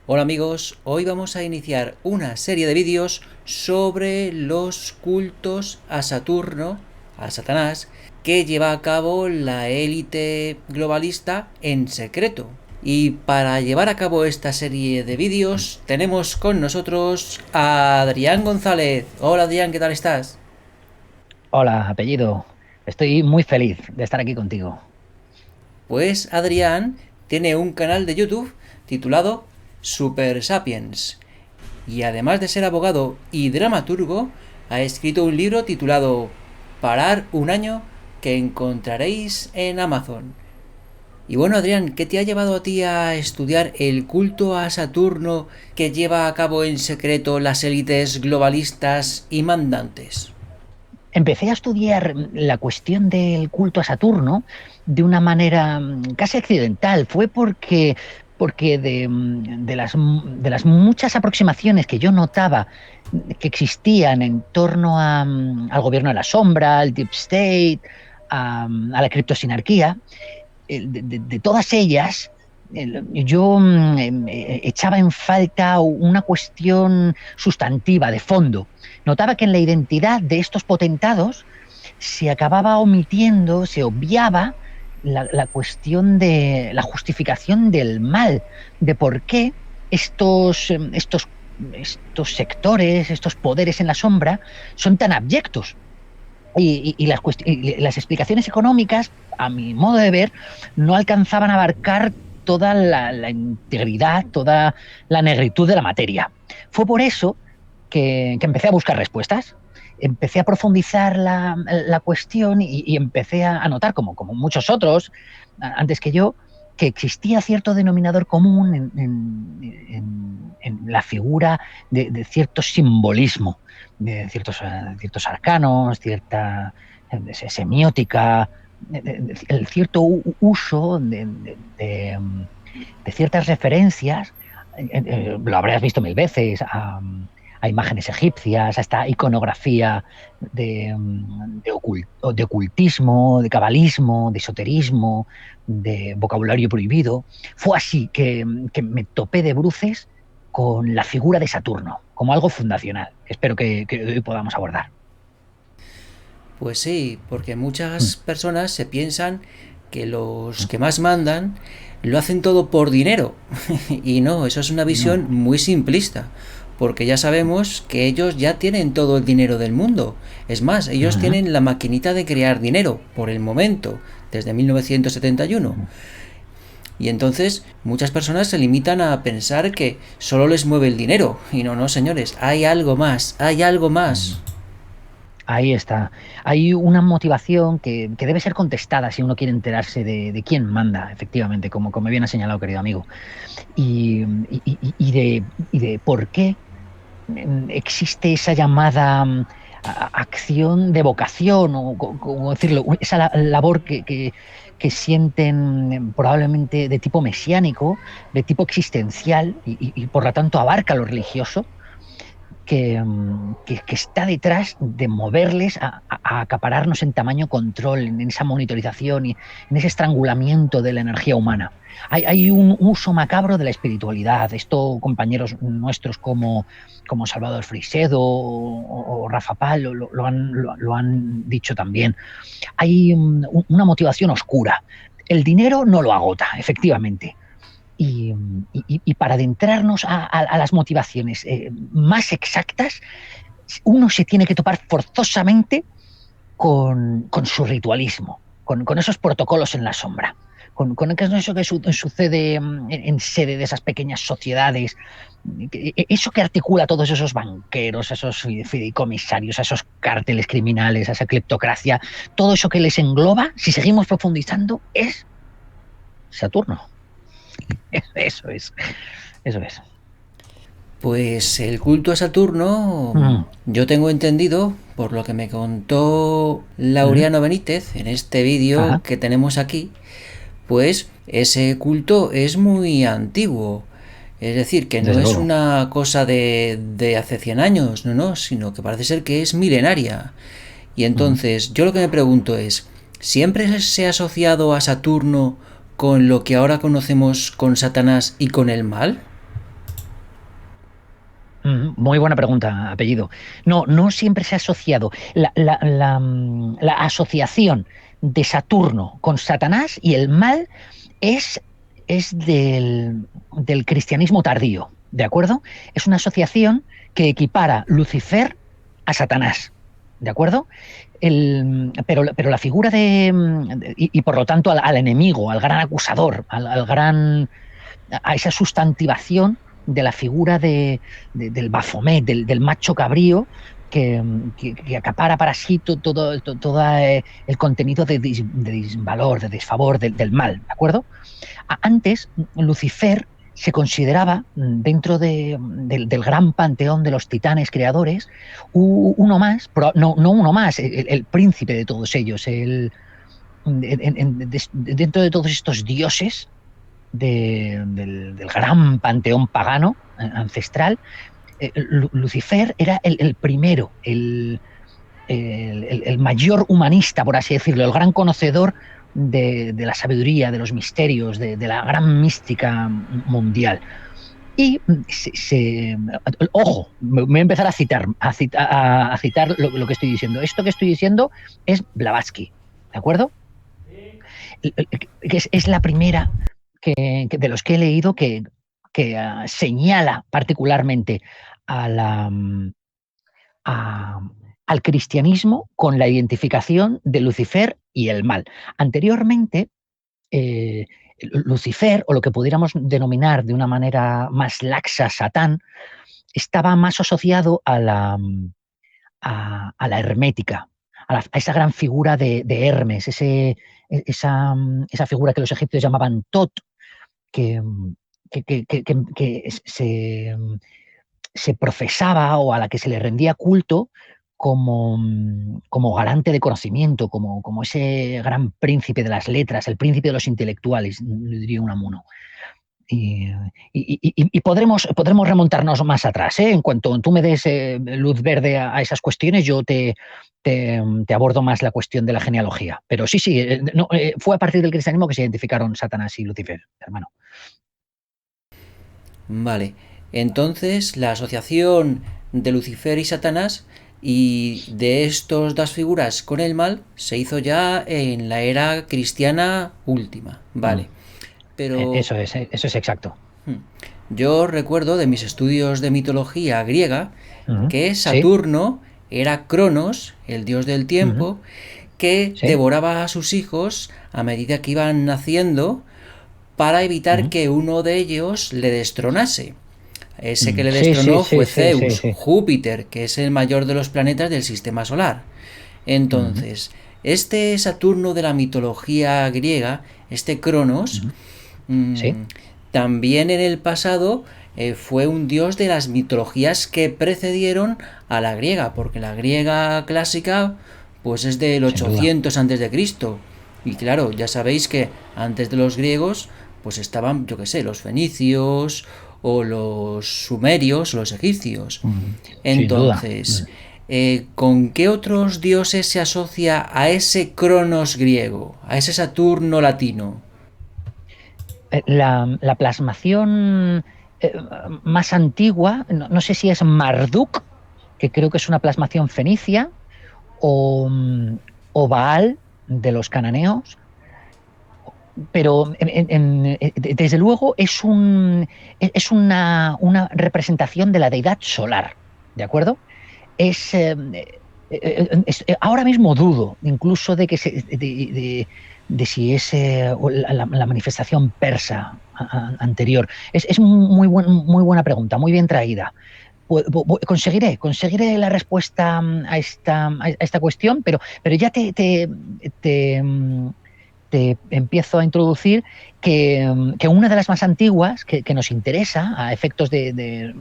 Hola amigos, hoy vamos a iniciar una serie de vídeos sobre los cultos a Saturno, a Satanás, que lleva a cabo la élite globalista en secreto. Y para llevar a cabo esta serie de vídeos tenemos con nosotros a Adrián González. Hola Adrián, ¿qué tal estás? Hola, apellido. Estoy muy feliz de estar aquí contigo. Pues Adrián tiene un canal de YouTube titulado Super Sapiens. Y además de ser abogado y dramaturgo, ha escrito un libro titulado Parar un año que encontraréis en Amazon. Y bueno, Adrián, ¿qué te ha llevado a ti a estudiar el culto a Saturno que lleva a cabo en secreto las élites globalistas y mandantes? Empecé a estudiar la cuestión del culto a Saturno de una manera casi accidental. Fue porque de las muchas aproximaciones que yo notaba que existían en torno al gobierno de la sombra, al Deep State, a la criptosinarquía, de todas ellas, yo echaba en falta una cuestión sustantiva, de fondo. Notaba que en la identidad de estos potentados se acababa omitiendo, se obviaba la cuestión de la justificación del mal, de por qué estos sectores, estos poderes en la sombra, son tan abyectos. Y las explicaciones económicas, a mi modo de ver, no alcanzaban a abarcar toda la integridad, toda la negritud de la materia. Fue por eso que empecé a buscar respuestas. Empecé a profundizar la cuestión y empecé a notar, como muchos otros antes que yo, que existía cierto denominador común en la figura de cierto simbolismo, de ciertos arcanos, cierta semiótica, el cierto uso de ciertas referencias. Lo habrás visto mil veces, a imágenes egipcias, a esta iconografía de ocultismo, de cabalismo, de esoterismo, de vocabulario prohibido. Fue así que me topé de bruces con la figura de Saturno como algo fundacional. Espero que hoy podamos abordar. Pues sí, porque Mm, muchas personas se piensan que los que más mandan lo hacen todo por dinero. Y no, eso es una visión no. muy simplista. Porque ya sabemos que ellos ya tienen todo el dinero del mundo. Es más, ellos Ujú, tienen la maquinita de crear dinero, por el momento, desde 1971. ujú. Y entonces muchas personas se limitan a pensar que solo les mueve el dinero. Y no, no, señores, hay algo más, hay algo más. Mm. Ahí está. Hay una motivación que debe ser contestada si uno quiere enterarse de quién manda, efectivamente, como bien ha señalado, querido amigo, y de por qué existe esa llamada acción de vocación, o como decirlo, esa labor que sienten probablemente de tipo mesiánico, de tipo existencial, y por lo tanto abarca lo religioso, que está detrás de moverles a acapararnos en tamaño control, en esa monitorización y en ese estrangulamiento de la energía humana. Hay un uso macabro de la espiritualidad. Esto compañeros nuestros como Salvador Frisedo o Rafa Pal lo han dicho también. Hay una motivación oscura. El dinero no lo agota, efectivamente, y para adentrarnos a las motivaciones más exactas, uno se tiene que topar forzosamente con su ritualismo, con esos protocolos en la sombra, con eso que sucede en sede de esas pequeñas sociedades, eso que articula a todos esos banqueros, a esos fideicomisarios, a esos cárteles criminales, a esa cleptocracia, todo eso que les engloba, si seguimos profundizando, es Saturno. Eso es, eso es. Pues el culto a Saturno, Mm, yo tengo entendido, por lo que me contó mm, Laureano Benítez en este vídeo ajá, que tenemos aquí, pues ese culto es muy antiguo. Es decir, que no desde es luego. una cosa de hace 100 años, no, no, sino que parece ser que es milenaria. Y Mm. entonces, yo lo que me pregunto es, ¿siempre se ha asociado a Saturno con lo que ahora conocemos con Satanás y con el mal? Muy buena pregunta, apellido. No, no siempre se ha asociado. La asociación de Saturno con Satanás y el mal es, es del cristianismo tardío, ¿de acuerdo? Es una asociación que equipara Lucifer a Satanás, ¿de acuerdo? Pero la figura y por lo tanto al enemigo, al gran acusador, a esa sustantivación de la figura del Baphomet, del macho cabrío, que acapara para sí todo el contenido de disvalor, de desfavor, del mal, ¿de acuerdo? Antes, Lucifer se consideraba, dentro del gran panteón de los titanes creadores, uno más, pero no uno más, el príncipe de todos ellos, dentro de todos estos dioses del gran panteón pagano ancestral. Lucifer era el primero, el mayor humanista, por así decirlo, el gran conocedor de la sabiduría, de los misterios, de la gran mística mundial. Y ojo, me voy a empezar a citar lo que estoy diciendo. Esto que estoy diciendo es Blavatsky, ¿de acuerdo? Que es la primera de los que he leído que señala particularmente a a, al cristianismo con la identificación de Lucifer y el mal. Anteriormente, Lucifer, o lo que pudiéramos denominar de una manera más laxa, Satán, estaba más asociado a la hermética, a esa gran figura de Hermes, esa figura que los egipcios llamaban Tot, que, que se profesaba o a la que se le rendía culto como garante de conocimiento, como ese gran príncipe de las letras, el príncipe de los intelectuales, le diría Unamuno. Y podremos remontarnos más atrás, ¿eh? En cuanto tú me des luz verde a esas cuestiones, yo te abordo más la cuestión de la genealogía. Pero sí, no, fue a partir del cristianismo que se identificaron Satanás y Lucifer, hermano. Vale, entonces la asociación de Lucifer y Satanás y de estos dos figuras con el mal se hizo ya en la era cristiana última. Mm. Vale, pero Eso es exacto. yo recuerdo de mis estudios de mitología griega que Sí, Saturno era Cronos, el dios del tiempo, que sí. devoraba a sus hijos a medida que iban naciendo para evitar que uno de ellos le destronase. Ese que le Sí, sí, destronó sí, fue sí, sí, Zeus, sí. Júpiter, que es el mayor de los planetas del sistema solar. Ujú, Entonces, este Saturno de la mitología griega, este Cronos, ujú. mm, Sí, también en el pasado fue un dios de las mitologías que precedieron a la griega, porque la griega clásica pues es del sin duda. 800 antes de Cristo. Y claro, ya sabéis que antes de los griegos pues estaban, yo qué sé, los fenicios o los sumerios o los egipcios. Sin duda. Entonces, ¿con qué otros dioses se asocia a ese Cronos griego, a ese Saturno latino? La plasmación más antigua, no sé si es Marduk, que creo que es una plasmación fenicia, o Baal de los cananeos, pero desde luego es una representación de la deidad solar, ¿de acuerdo? Ahora mismo dudo incluso de si es la manifestación persa anterior. Es muy buena pregunta, muy bien traída. Conseguiré la respuesta a esta cuestión, pero ya te empiezo a introducir que una de las más antiguas que nos interesa a efectos de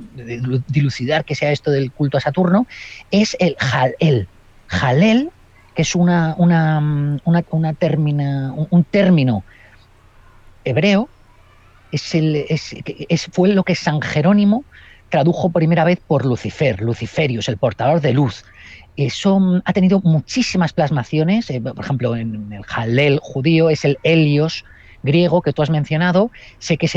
dilucidar que sea esto del culto a Saturno es el Jalel. Jalel, que es un término hebreo, fue lo que San Jerónimo tradujo por primera vez por Lucifer, Luciferius, el portador de luz. Eso ha tenido muchísimas plasmaciones, por ejemplo, en el Hallel judío es el Helios griego que tú has mencionado, sé que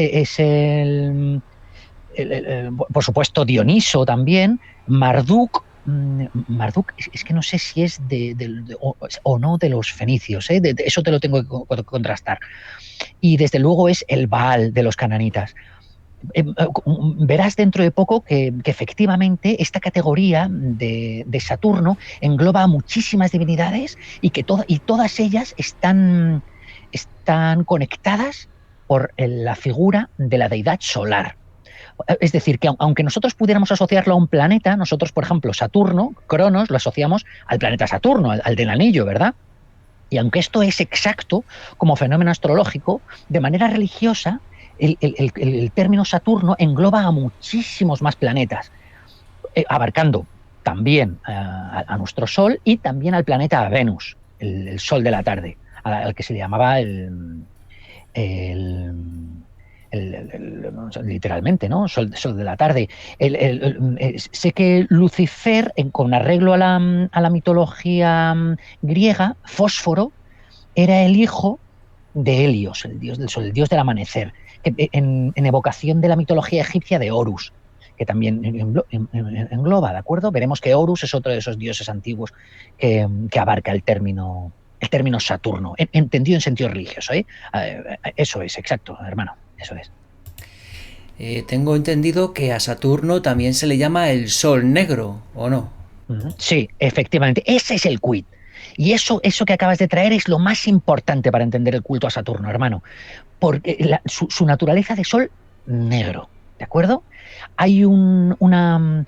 por supuesto, Dioniso también, Marduk. Marduk, es que no sé si es o no de los fenicios, ¿eh? Eso te lo tengo que contrastar. Y desde luego es el Baal de los cananitas. Verás dentro de poco que efectivamente esta categoría de Saturno engloba a muchísimas divinidades y que todas ellas están conectadas por la figura de la deidad solar. Es decir, que aunque nosotros pudiéramos asociarlo a un planeta, nosotros, por ejemplo, Saturno, Cronos, lo asociamos al planeta Saturno, al del anillo, ¿verdad? Y aunque esto es exacto como fenómeno astrológico, de manera religiosa, el término Saturno engloba a muchísimos más planetas, abarcando también a nuestro Sol y también al planeta Venus, el Sol de la tarde, al que se le llamaba el, literalmente, ¿no? Sol de la tarde. Sé que Lucifer, con arreglo a la mitología griega, Fósforo, era el hijo de Helios, el dios del sol, el dios del amanecer, en evocación de la mitología egipcia de Horus, que también engloba, ¿de acuerdo? Veremos que Horus es otro de esos dioses antiguos que abarca el término Saturno, entendido en sentido religioso, ¿eh? Eso es, exacto, hermano, eso es. Tengo entendido que a Saturno también se le llama el Sol Negro, ¿o no? Sí, efectivamente, ese es el quid. Y eso que acabas de traer es lo más importante para entender el culto a Saturno, hermano. Porque su naturaleza de sol negro, ¿de acuerdo? Hay una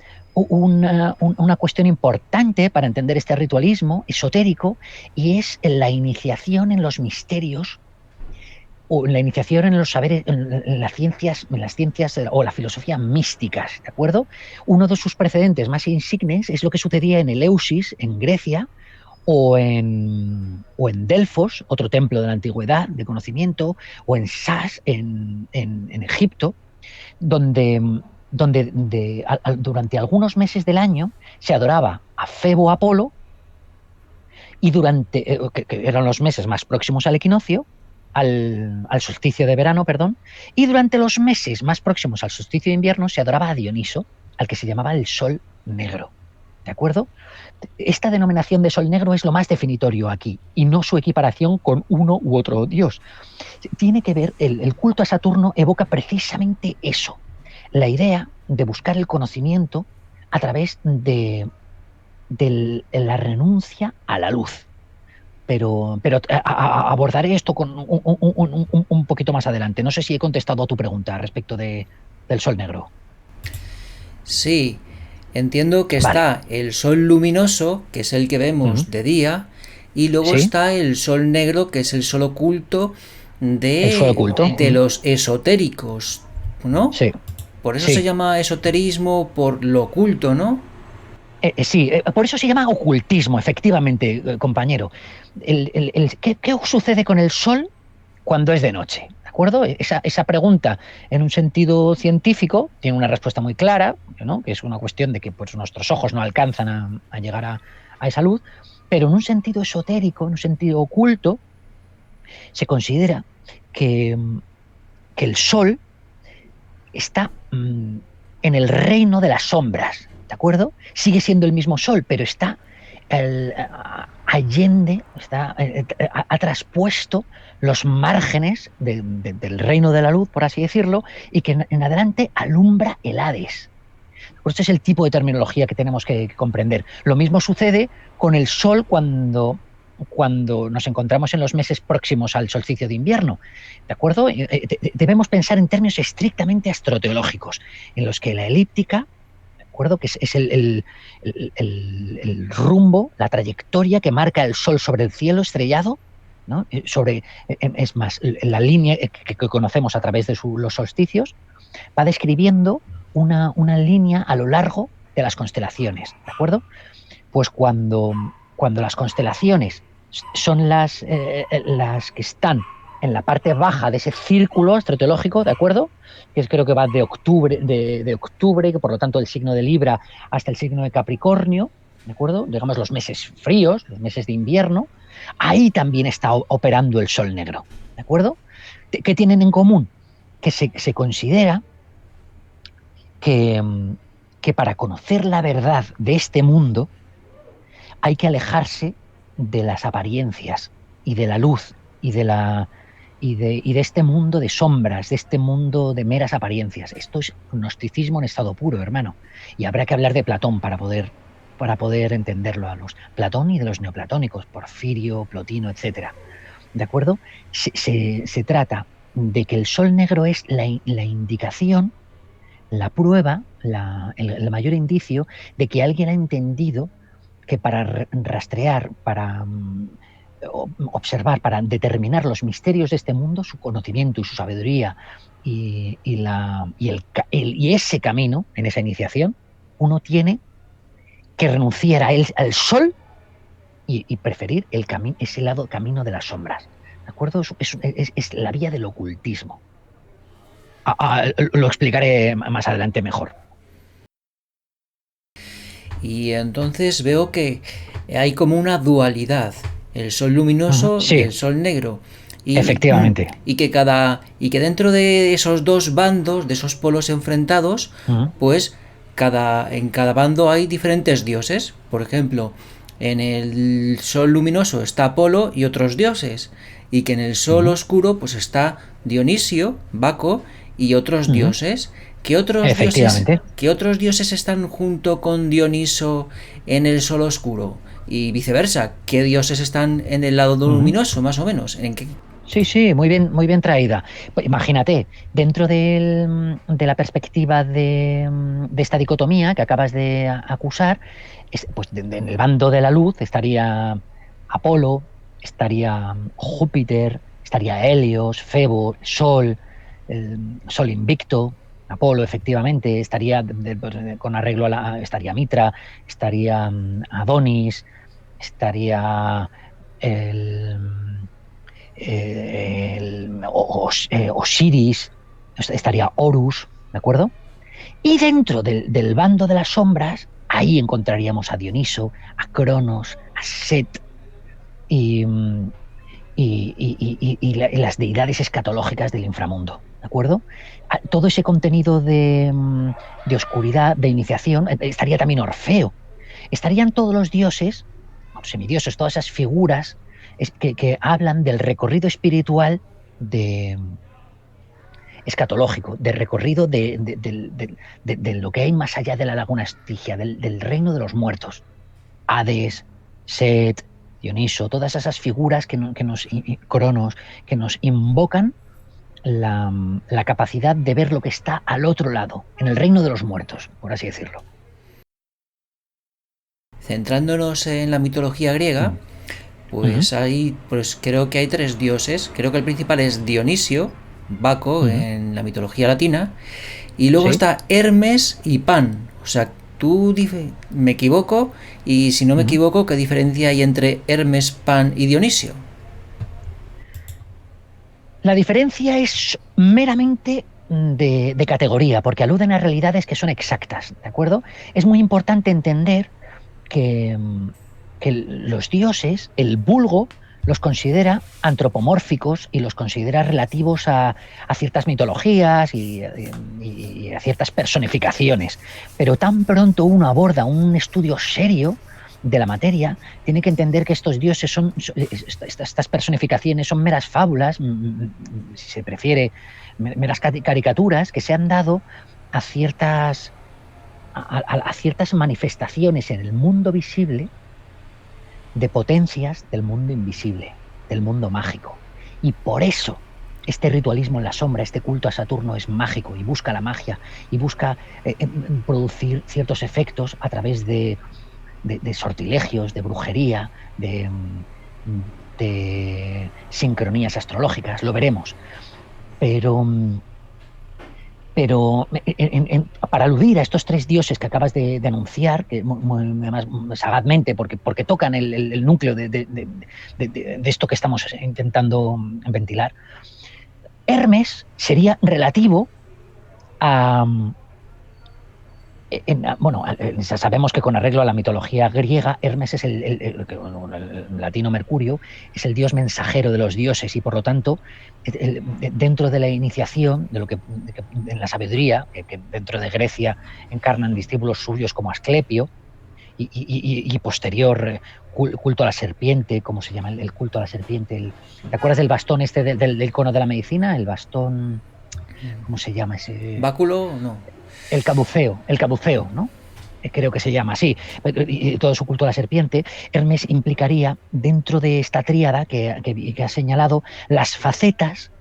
cuestión importante para entender este ritualismo esotérico y es la iniciación en los misterios o la iniciación en los saberes, en las ciencias o la filosofía místicas, ¿de acuerdo? Uno de sus precedentes más insignes es lo que sucedía en Eleusis, en Grecia, o en Delfos, otro templo de la antigüedad de conocimiento, o en Sas, en Egipto, donde, durante algunos meses del año se adoraba a Febo Apolo y que eran los meses más próximos al equinoccio, al solsticio de verano, perdón, y durante los meses más próximos al solsticio de invierno se adoraba a Dioniso, al que se llamaba el Sol Negro. ¿De acuerdo? Esta denominación de sol negro es lo más definitorio aquí, y no su equiparación con uno u otro dios. Tiene que ver, el culto a Saturno evoca precisamente eso, la idea de buscar el conocimiento a través de la renuncia a la luz. Pero abordaré esto con un poquito más adelante. No sé si he contestado a tu pregunta respecto del sol negro. Sí, entiendo que Vale. está el Sol luminoso, que es el que vemos de día, y luego ¿Sí? está el Sol negro, que es el sol oculto El sol oculto. de los esotéricos, ¿no? Sí. Por eso se Sí. llama esoterismo, por lo oculto, ¿no? Sí, por eso se llama ocultismo, efectivamente, compañero. ¿Qué sucede con el sol cuando es de noche? ¿De acuerdo? Esa pregunta, en un sentido científico, tiene una respuesta muy clara, ¿no? Que es una cuestión de que pues, nuestros ojos no alcanzan a llegar a esa luz, pero en un sentido esotérico, en un sentido oculto, se considera que, que el sol está en el reino de las sombras, ¿de acuerdo? Sigue siendo el mismo sol, pero está allende, ha traspuesto los márgenes del reino de la luz, por así decirlo, y que en adelante alumbra el Hades. Pues este es el tipo de terminología que tenemos que comprender. Lo mismo sucede con el sol cuando nos encontramos en los meses próximos al solsticio de invierno, ¿de acuerdo? Debemos pensar en términos estrictamente astroteológicos, en los que la elíptica, ¿de acuerdo? Que es el rumbo, la trayectoria que marca el sol sobre el cielo estrellado, ¿no? Es más, la línea que conocemos a través de los solsticios, va describiendo una línea a lo largo de las constelaciones, ¿de acuerdo? Pues cuando las constelaciones son las que están en la parte baja de ese círculo astroteológico, ¿de acuerdo? Que creo que va de octubre, que por lo tanto el signo de Libra hasta el signo de Capricornio, ¿de acuerdo? Digamos los meses fríos, los meses de invierno, ahí también está operando el sol negro, ¿de acuerdo? ¿Qué tienen en común? Que se considera que, que para conocer la verdad de este mundo hay que alejarse de las apariencias y de la luz y de este mundo de sombras, de este mundo de meras apariencias. Esto es gnosticismo en estado puro, hermano. Y habrá que hablar de Platón para poder entenderlo a los Platón y de los neoplatónicos, Porfirio, Plotino, etcétera. ¿De acuerdo? Se trata de que el sol negro es la indicación, la prueba, el mayor indicio de que alguien ha entendido que para rastrear, para observar, para determinar los misterios de este mundo, su conocimiento y su sabiduría y ese camino, en esa iniciación, uno tiene que renunciar al sol y preferir ese lado camino de las sombras. ¿De acuerdo? Es la vía del ocultismo. Lo explicaré más adelante mejor. Y entonces veo que hay como una dualidad, el sol luminoso y Sí, el sol negro. Y, efectivamente. y que dentro de esos dos bandos, de esos polos enfrentados, pues en cada bando hay diferentes dioses. Por ejemplo, en el sol luminoso está Apolo y otros dioses. Y que en el sol oscuro pues está Dionisio, Baco y otros dioses. Efectivamente. ¿Qué otros dioses están junto con Dioniso en el sol oscuro? Y viceversa, ¿qué dioses están en el lado luminoso, más o menos? ¿En qué? Sí, sí, muy bien traída. Pues imagínate, dentro de la perspectiva de esta dicotomía que acabas de acusar, pues en el bando de la luz estaría Apolo, estaría Júpiter, estaría Helios, Febo, Sol, el Sol invicto, Apolo efectivamente, estaría con arreglo estaría Mitra, estaría Adonis, estaría el Osiris, estaría Horus, ¿de acuerdo? Y dentro del bando de las sombras, ahí encontraríamos a Dioniso, a Cronos, a Set y, y las deidades escatológicas del inframundo, ¿de acuerdo? Todo ese contenido de oscuridad, de iniciación, estaría también Orfeo, estarían todos los dioses, semidioses, todas esas figuras que hablan del recorrido espiritual escatológico, de recorrido de lo que hay más allá de la laguna Estigia, del reino de los muertos. Hades, Set, Dioniso, todas esas figuras Cronos, que nos invocan la capacidad de ver lo que está al otro lado, en el reino de los muertos, por así decirlo. Centrándonos en la mitología griega, pues pues creo que hay tres dioses. Creo que el principal es Dionisio, Baco en la mitología latina, y luego ¿Sí? está Hermes y Pan. O sea, me equivoco, y si no me equivoco, ¿qué diferencia hay entre Hermes, Pan y Dionisio? La diferencia es meramente de categoría, porque aluden a realidades que son exactas, ¿de acuerdo? Es muy importante entender que, que los dioses, el vulgo, los considera antropomórficos y los considera relativos a ciertas mitologías y a ciertas personificaciones. Pero tan pronto uno aborda un estudio serio de la materia, tiene que entender que estos dioses estas personificaciones son meras fábulas, si se prefiere, meras caricaturas que se han dado a ciertas manifestaciones en el mundo visible de potencias del mundo invisible, del mundo mágico. Y por eso este ritualismo en la sombra, este culto a Saturno es mágico y busca la magia y busca producir ciertos efectos a través de sortilegios, de brujería, de sincronías astrológicas, lo veremos. Pero para aludir a estos tres dioses que acabas de anunciar, que además sagazmente, porque tocan el núcleo de esto que estamos intentando ventilar, Hermes sería relativo a Bueno, sabemos que con arreglo a la mitología griega, Hermes es el latino Mercurio, es el dios mensajero de los dioses y por lo tanto, dentro de la iniciación, en la sabiduría, que dentro de Grecia encarnan discípulos suyos como Asclepio y posterior culto a la serpiente, ¿cómo se llama el culto a la serpiente? ¿Te acuerdas del bastón este del icono de la medicina? El bastón, ¿cómo se llama ese? ¿Báculo? No. El caduceo, ¿no? Creo que se llama así, y todo su culto a la serpiente. Hermes implicaría, dentro de esta tríada que ha señalado, las facetas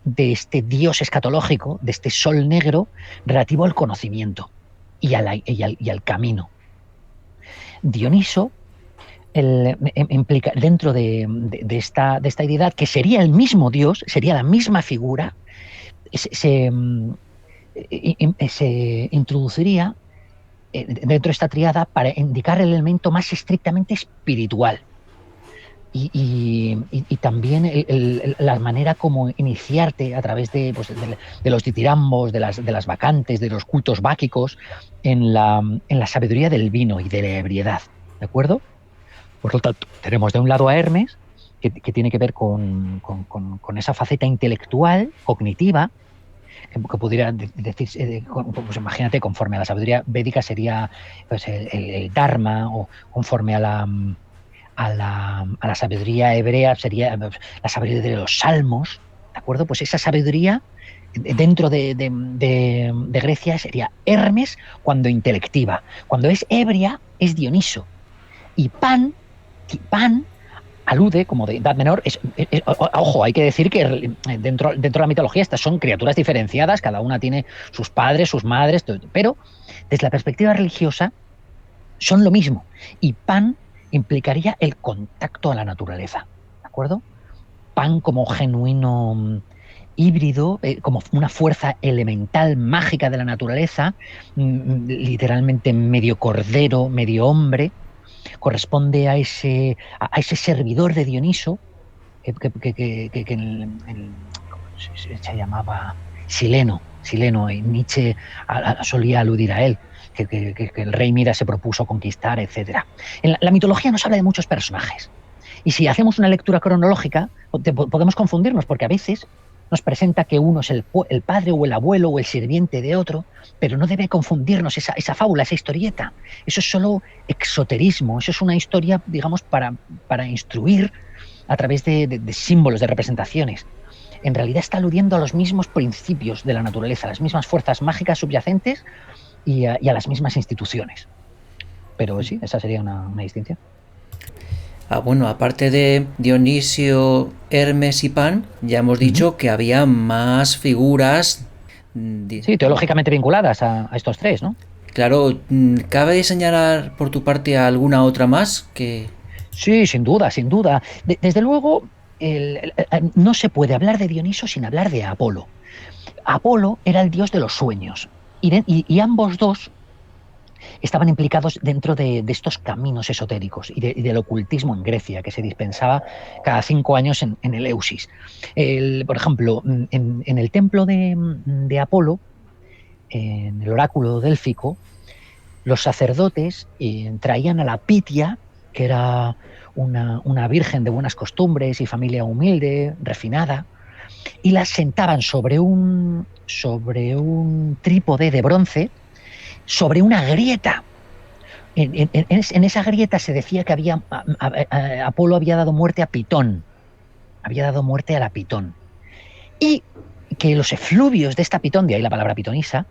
de este dios escatológico, de este sol negro, relativo al conocimiento y al camino. Dioniso implica, dentro de esta deidad, que sería el mismo dios, sería la misma figura, se introduciría dentro de esta triada para indicar el elemento más estrictamente espiritual y también la manera como iniciarte a través de los ditirambos, de las vacantes, de los cultos báquicos en la sabiduría del vino y de la ebriedad, ¿de acuerdo? Por lo tanto, tenemos de un lado a Hermes, que tiene que ver con esa faceta intelectual, cognitiva, que pudiera decirse, pues imagínate, conforme a la sabiduría védica sería pues, el Dharma, o conforme a la sabiduría hebrea sería la sabiduría de los salmos, ¿de acuerdo? Pues esa sabiduría dentro de Grecia sería Hermes cuando intelectiva. Cuando es ebria es Dioniso. Y Pan alude, como de edad menor, ojo, hay que decir que dentro de la mitología estas son criaturas diferenciadas, cada una tiene sus padres, sus madres, pero desde la perspectiva religiosa son lo mismo. Y Pan implicaría el contacto a la naturaleza, ¿de acuerdo? Pan como genuino híbrido, como una fuerza elemental mágica de la naturaleza, literalmente medio cordero, medio hombre, corresponde a ese servidor de Dioniso, que ¿cómo se llamaba? Sileno, y Nietzsche solía aludir a él, que el rey Midas se propuso conquistar, etc. En la mitología nos habla de muchos personajes. Y si hacemos una lectura cronológica, podemos confundirnos, porque a veces nos presenta que uno es el padre o el abuelo o el sirviente de otro, pero no debe confundirnos esa fábula, esa historieta. Eso es solo exoterismo, eso es una historia, digamos, para instruir a través de símbolos, de representaciones. En realidad está aludiendo a los mismos principios de la naturaleza, a las mismas fuerzas mágicas subyacentes y a las mismas instituciones. Pero sí, esa sería una distinción. Bueno, aparte de Dionisio, Hermes y Pan, ya hemos dicho que había más figuras. Sí, teológicamente vinculadas a estos tres, ¿no? Claro, ¿cabe señalar por tu parte alguna otra más que...? Sí, sin duda, sin duda. Desde luego, no se puede hablar de Dioniso sin hablar de Apolo. Apolo era el dios de los sueños y ambos dos estaban implicados dentro de estos caminos esotéricos y del ocultismo en Grecia, que se dispensaba cada 5 años en Eleusis. Por ejemplo, en el templo de Apolo, en el oráculo délfico, los sacerdotes traían a la Pitia, que era una virgen de buenas costumbres y familia humilde, refinada, y la sentaban sobre un trípode de bronce, sobre una grieta. En esa grieta se decía que Apolo había dado muerte a Pitón, había dado muerte a la Pitón, y que los efluvios de esta Pitón, de ahí la palabra pitonisa,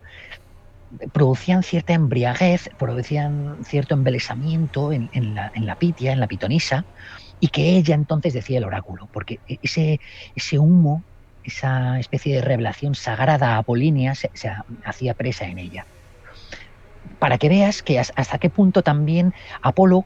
producían cierta embriaguez, producían cierto embelesamiento en la Pitia, en la pitonisa, y que ella entonces decía el oráculo, porque ese humo, esa especie de revelación sagrada apolínea se hacía presa en ella. Para que veas que hasta qué punto también Apolo,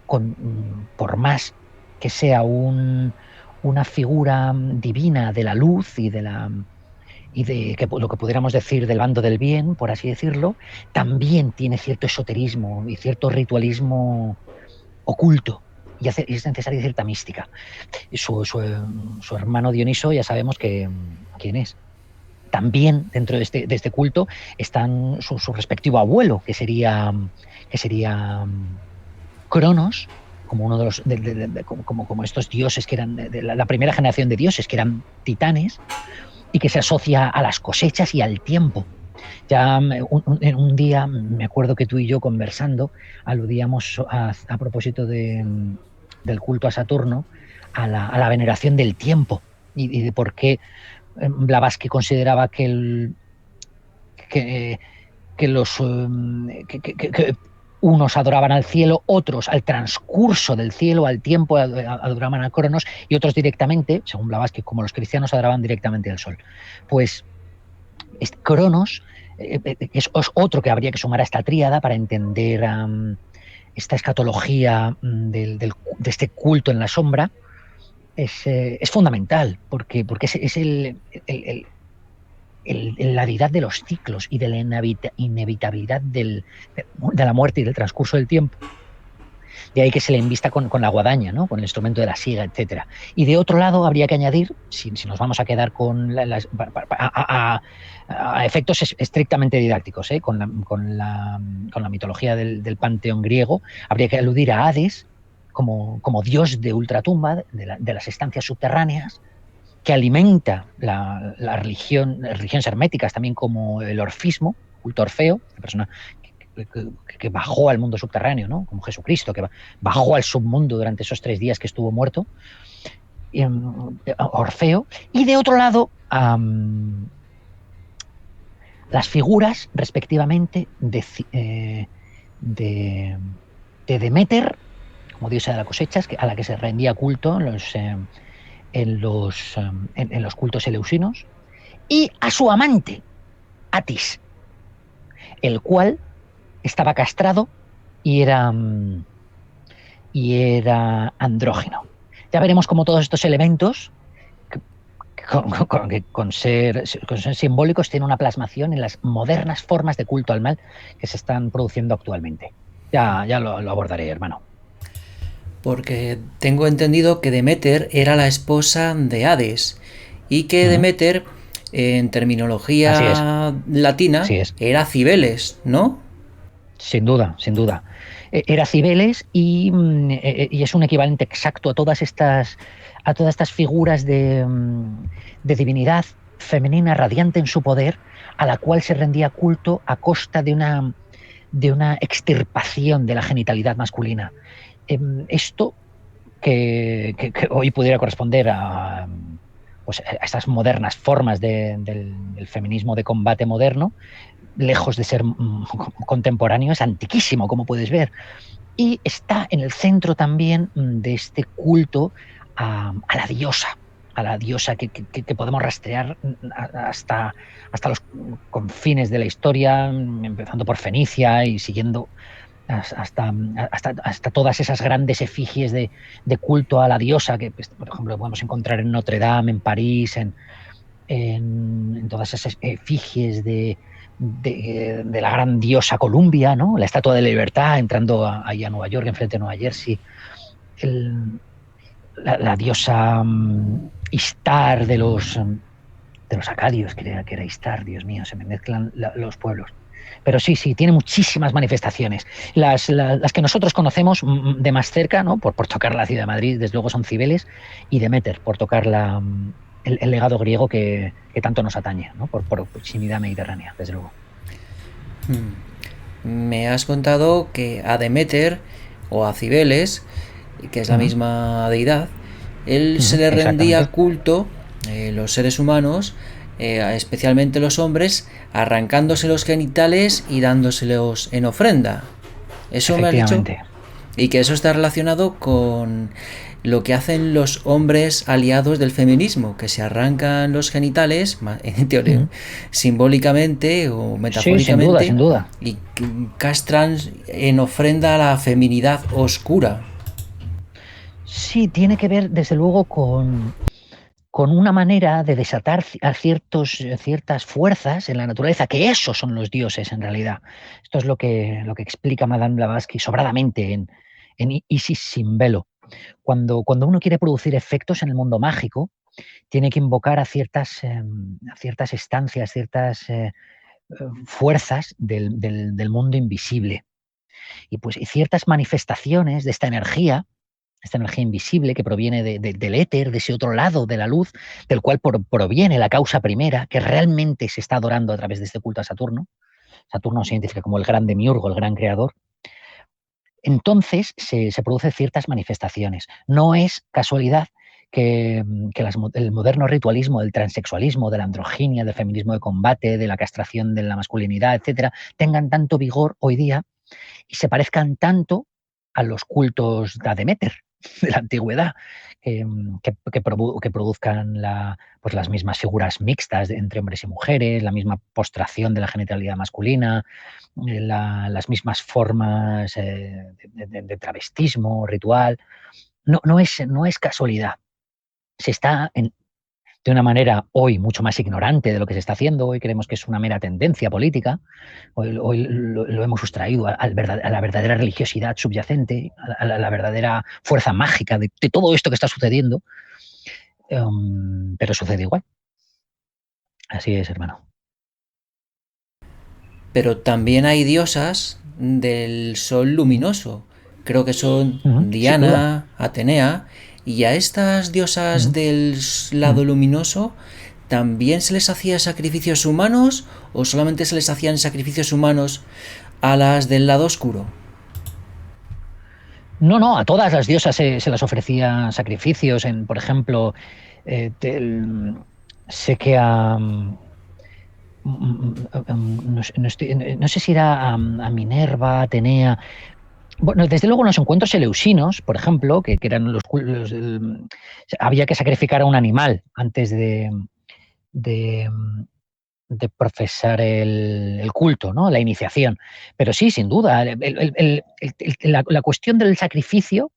por más que sea una figura divina de la luz y de lo que pudiéramos decir del bando del bien, por así decirlo, también tiene cierto esoterismo y cierto ritualismo oculto, y es necesaria cierta mística. Su hermano Dioniso ya sabemos quién es. también dentro de este culto están su respectivo abuelo, que sería Cronos, como uno de los como estos dioses que eran de la primera generación de dioses, que eran titanes, y que se asocia a las cosechas y al tiempo. Ya en un día me acuerdo que tú y yo conversando aludíamos a propósito del culto a Saturno a la veneración del tiempo y de por qué Blavatsky consideraba que, que los que unos adoraban al cielo, otros al transcurso del cielo, al tiempo, adoraban a Cronos, y otros directamente, según Blavatsky, como los cristianos adoraban directamente al sol. Pues Cronos es otro que habría que sumar a esta tríada para entender esta escatología de este culto en la sombra. Es fundamental, porque es la deidad de los ciclos y de la inevitabilidad de la muerte y del transcurso del tiempo. De ahí que se le invista con la guadaña, ¿no? Con el instrumento de la siga, etc. Y de otro lado habría que añadir, si nos vamos a quedar con a efectos estrictamente didácticos, con la mitología del panteón griego, habría que aludir a Hades como dios de ultratumba, de las estancias subterráneas, que alimenta las religiones herméticas, también como el orfismo, culto Orfeo, la persona que bajó al mundo subterráneo, ¿no? Como Jesucristo, que bajó al submundo durante esos 3 días que estuvo muerto, Orfeo. Y de otro lado, las figuras, respectivamente, de Deméter, como diosa de las cosechas, a la que se rendía culto en los cultos eleusinos, y a su amante, Atis, el cual estaba castrado y era andrógino. Ya veremos cómo todos estos elementos, con ser simbólicos, tienen una plasmación en las modernas formas de culto al mal que se están produciendo actualmente. Ya lo abordaré, hermano. Porque tengo entendido que Deméter era la esposa de Hades y que Deméter, en terminología latina, era Cibeles, ¿no? Sin duda, sin duda. Era Cibeles y es un equivalente exacto a todas estas figuras de divinidad femenina radiante en su poder, a la cual se rendía culto a costa de una extirpación de la genitalidad masculina. Esto que hoy pudiera corresponder a estas modernas formas del feminismo de combate moderno, lejos de ser contemporáneo, es antiquísimo, como puedes ver. Y está en el centro también de este culto a la diosa que podemos rastrear hasta los confines de la historia, empezando por Fenicia y siguiendo hasta todas esas grandes efigies de culto a la diosa que, por ejemplo, podemos encontrar en Notre Dame, en París, en todas esas efigies de la gran diosa Columbia, ¿no? La Estatua de la Libertad entrando ahí a Nueva York, enfrente de Nueva Jersey. La diosa Istar de los acadios, que era Istar, Dios mío, se me mezclan los pueblos. Pero sí, tiene muchísimas manifestaciones. Las que nosotros conocemos de más cerca, ¿no? por tocar la ciudad de Madrid, desde luego son Cibeles y Deméter, por tocar el legado griego que tanto nos atañe, ¿no? por proximidad mediterránea, desde luego. Me has contado que a Deméter o a Cibeles, que es la misma deidad, él se le rendía culto, los seres humanos, especialmente los hombres, arrancándose los genitales y dándoselos en ofrenda. ¿Eso me has dicho? Y que eso está relacionado con lo que hacen los hombres aliados del feminismo, que se arrancan los genitales, en teoría, simbólicamente o metafóricamente, sí, sin duda. Y castran en ofrenda a la feminidad oscura. Sí, tiene que ver desde luego con una manera de desatar a ciertas fuerzas en la naturaleza, que esos son los dioses en realidad. Esto es lo que explica Madame Blavatsky sobradamente en Isis sin velo. Cuando uno quiere producir efectos en el mundo mágico, tiene que invocar a ciertas estancias, ciertas fuerzas del mundo invisible. Y pues y ciertas manifestaciones de esta energía invisible que proviene del éter, de ese otro lado de la luz, del cual proviene la causa primera, que realmente se está adorando a través de este culto a Saturno. Saturno se identifica como el gran demiurgo, el gran creador. Entonces se producen ciertas manifestaciones. No es casualidad que el moderno ritualismo del transexualismo, de la androginia, del feminismo de combate, de la castración de la masculinidad, etcétera, tengan tanto vigor hoy día y se parezcan tanto a los cultos de Demeter de la antigüedad, que produzcan pues las mismas figuras mixtas entre hombres y mujeres, la misma postración de la genitalidad masculina, las mismas formas de travestismo ritual. No es casualidad. Se está de una manera hoy mucho más ignorante de lo que se está haciendo. Hoy creemos que es una mera tendencia política. Hoy lo hemos sustraído a la verdadera religiosidad subyacente, a la verdadera fuerza mágica de todo esto que está sucediendo. Pero sucede igual. Así es, hermano. Pero también hay diosas del sol luminoso. Creo que son Sin duda. Diana, Atenea, y a estas diosas del lado luminoso también se les hacía sacrificios humanos o solamente se les hacían sacrificios humanos a las del lado oscuro. No, a todas las diosas se las ofrecía sacrificios. Por ejemplo, sé que no sé si era a Minerva, Atenea. Bueno, desde luego en los encuentros eleusinos, por ejemplo, que eran había que sacrificar a un animal antes de, de profesar el culto, ¿no? La iniciación. Pero sí, sin duda, la cuestión del sacrificio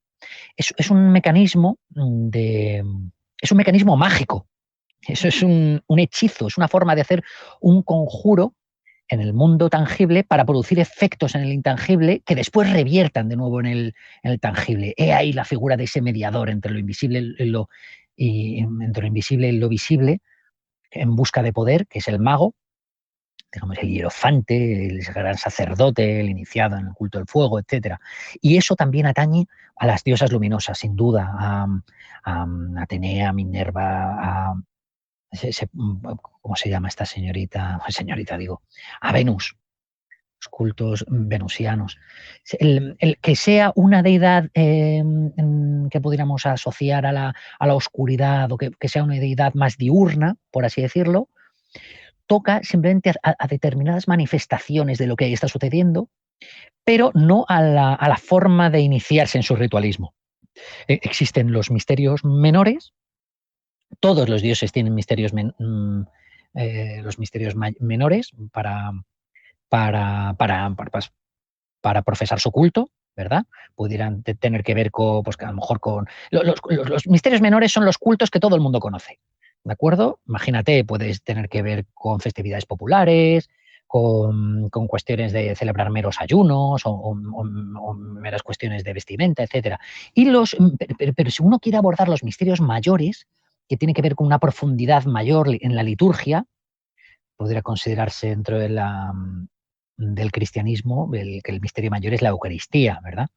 es un mecanismo es un mecanismo mágico. Eso es un hechizo, es una forma de hacer un conjuro en el mundo tangible para producir efectos en el intangible que después reviertan de nuevo en el tangible. He ahí la figura de ese mediador entre lo invisible entre lo invisible y lo visible, en busca de poder, que es el mago, digamos, el hierofante, el gran sacerdote, el iniciado en el culto del fuego, etc. Y eso también atañe a las diosas luminosas, sin duda, a Atenea, Minerva, ¿cómo se llama esta señorita? Señorita, digo, a Venus, los cultos venusianos. El que sea una deidad que pudiéramos asociar a la oscuridad o que sea una deidad más diurna, por así decirlo, toca simplemente a determinadas manifestaciones de lo que ahí está sucediendo, pero no a la forma de iniciarse en su ritualismo. Existen los misterios menores, todos los dioses tienen los misterios menores para profesar su culto, ¿verdad? Pudieran tener que ver con, pues, a lo mejor con... Los misterios menores son los cultos que todo el mundo conoce, ¿de acuerdo? Imagínate, puedes tener que ver con festividades populares, con cuestiones de celebrar meros ayunos o meras cuestiones de vestimenta, etcétera. Pero si uno quiere abordar los misterios mayores, que tiene que ver con una profundidad mayor en la liturgia, podría considerarse dentro del cristianismo que el misterio mayor es la Eucaristía, ¿verdad?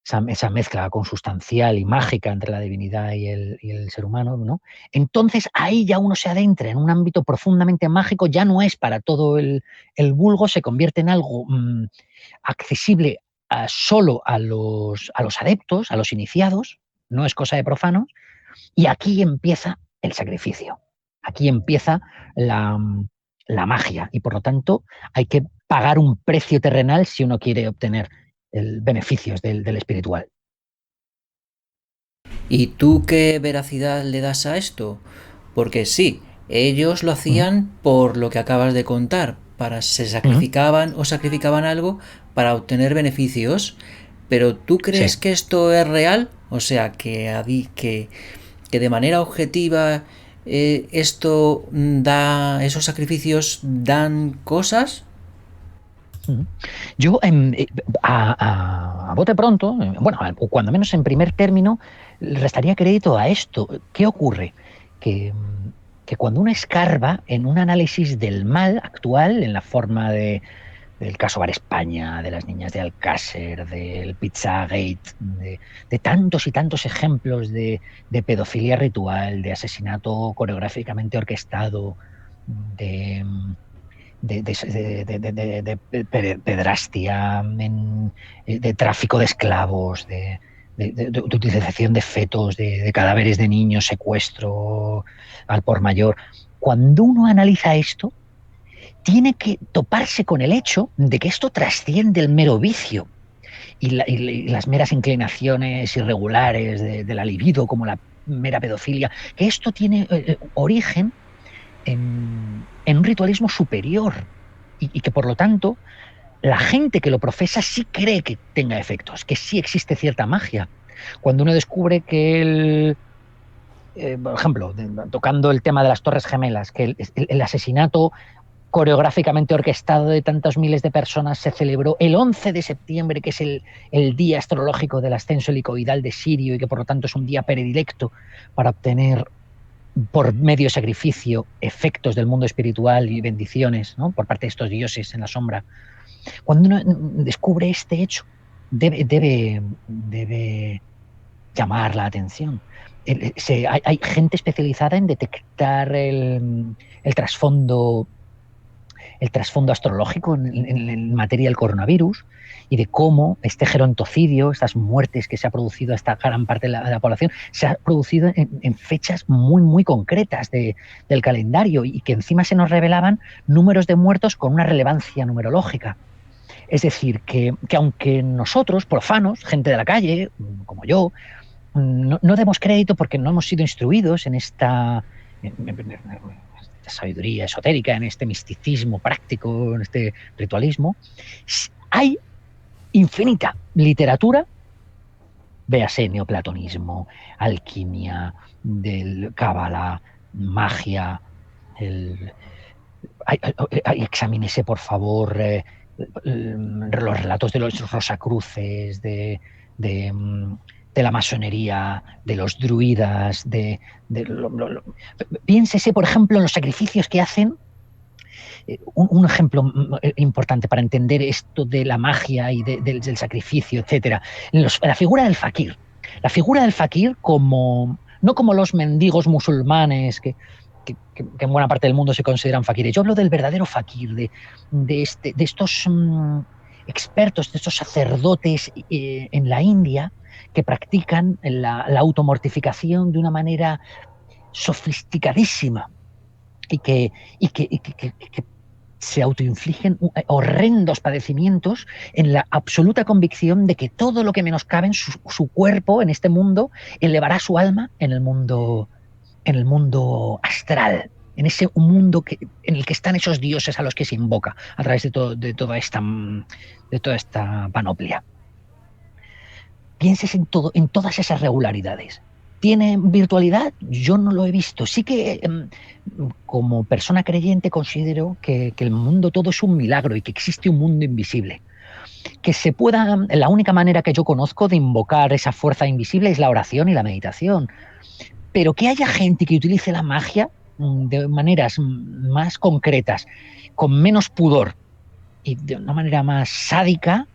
Esa mezcla consustancial y mágica entre la divinidad y el ser humano, ¿no? Entonces ahí ya uno se adentra en un ámbito profundamente mágico, ya no es para todo el vulgo, se convierte en algo accesible solo a los adeptos, a los iniciados, no es cosa de profanos, y aquí empieza el sacrificio, aquí empieza la magia y por lo tanto hay que pagar un precio terrenal si uno quiere obtener beneficios del espiritual. ¿Y tú qué veracidad le das a esto? Porque sí, ellos lo hacían por lo que acabas de contar, se sacrificaban o sacrificaban algo para obtener beneficios, pero ¿tú crees Sí. que esto es real? O sea, que de manera objetiva esos sacrificios dan cosas. Yo, a bote pronto, bueno, cuando menos en primer término, restaría crédito a esto. ¿Qué ocurre? Que, que cuando uno escarba en un análisis del mal actual, en la forma del caso Bar España, de las niñas de Alcácer, del Pizzagate, de tantos y tantos ejemplos de pedofilia ritual, de asesinato coreográficamente orquestado, de, de pederastia, de tráfico de esclavos, de utilización de fetos, de cadáveres de niños, secuestro al por mayor. Cuando uno analiza esto, tiene que toparse con el hecho de que esto trasciende el mero vicio y las meras inclinaciones irregulares de la libido, como la mera pedofilia, que esto tiene origen en un ritualismo superior y que por lo tanto la gente que lo profesa sí cree que tenga efectos, que sí existe cierta magia. Cuando uno descubre que por ejemplo, tocando el tema de las Torres Gemelas, que el asesinato coreográficamente orquestado de tantos miles de personas se celebró el 11 de septiembre, que es el día astrológico del ascenso helicoidal de Sirio y que por lo tanto es un día predilecto para obtener por medio de sacrificio efectos del mundo espiritual y bendiciones, ¿no?, por parte de estos dioses en la sombra. Cuando uno descubre este hecho, debe llamar la atención. Hay gente especializada en detectar el trasfondo astrológico en materia del coronavirus y de cómo este gerontocidio, estas muertes que se ha producido a esta gran parte de la población, se ha producido en fechas muy, muy concretas del calendario y que encima se nos revelaban números de muertos con una relevancia numerológica. Es decir, que aunque nosotros, profanos, gente de la calle, como yo, no demos crédito porque no hemos sido instruidos en esta sabiduría esotérica, en este misticismo práctico, en este ritualismo, hay infinita literatura, véase neoplatonismo, alquimia, del cábala, magia, examínese por favor los relatos de los rosacruces, de la masonería, de los druidas, piénsese, por ejemplo, en los sacrificios que hacen. Un ejemplo importante para entender esto de la magia y del sacrificio, etcétera. La figura del fakir. La figura del fakir no como los mendigos musulmanes que en buena parte del mundo se consideran fakires. Yo hablo del verdadero fakir, de estos expertos, de estos sacerdotes en la India que practican la automortificación de una manera sofisticadísima y que se autoinfligen horrendos padecimientos en la absoluta convicción de que todo lo que menoscabe en su cuerpo en este mundo elevará su alma en el mundo astral, en ese mundo en el que están esos dioses a los que se invoca a través de toda esta panoplia. Pienses en todas esas regularidades. ¿Tiene virtualidad? Yo no lo he visto. Sí que como persona creyente considero que el mundo todo es un milagro y que existe un mundo invisible. Que se pueda, la única manera que yo conozco de invocar esa fuerza invisible es la oración y la meditación. Pero que haya gente que utilice la magia de maneras más concretas, con menos pudor y de una manera más sádica,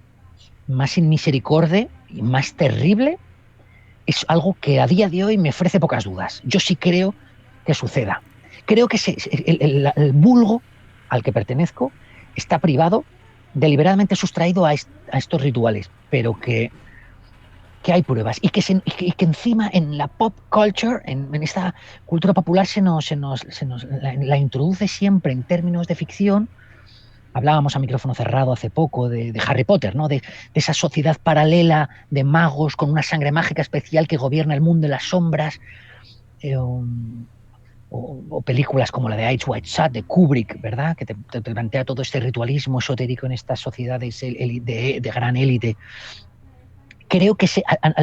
más sin misericordia y más terrible, es algo que a día de hoy me ofrece pocas dudas. Yo sí creo que suceda. Creo que el vulgo al que pertenezco está privado, deliberadamente sustraído a estos rituales, pero que hay pruebas y que encima en la pop culture, en esta cultura popular, se nos la introduce siempre en términos de ficción. Hablábamos a micrófono cerrado hace poco de Harry Potter, ¿no? De esa sociedad paralela de magos con una sangre mágica especial que gobierna el mundo de las sombras, o películas como la de Eyes Wide Shut de Kubrick, ¿verdad? Que te plantea todo este ritualismo esotérico en estas sociedades de gran élite. Creo que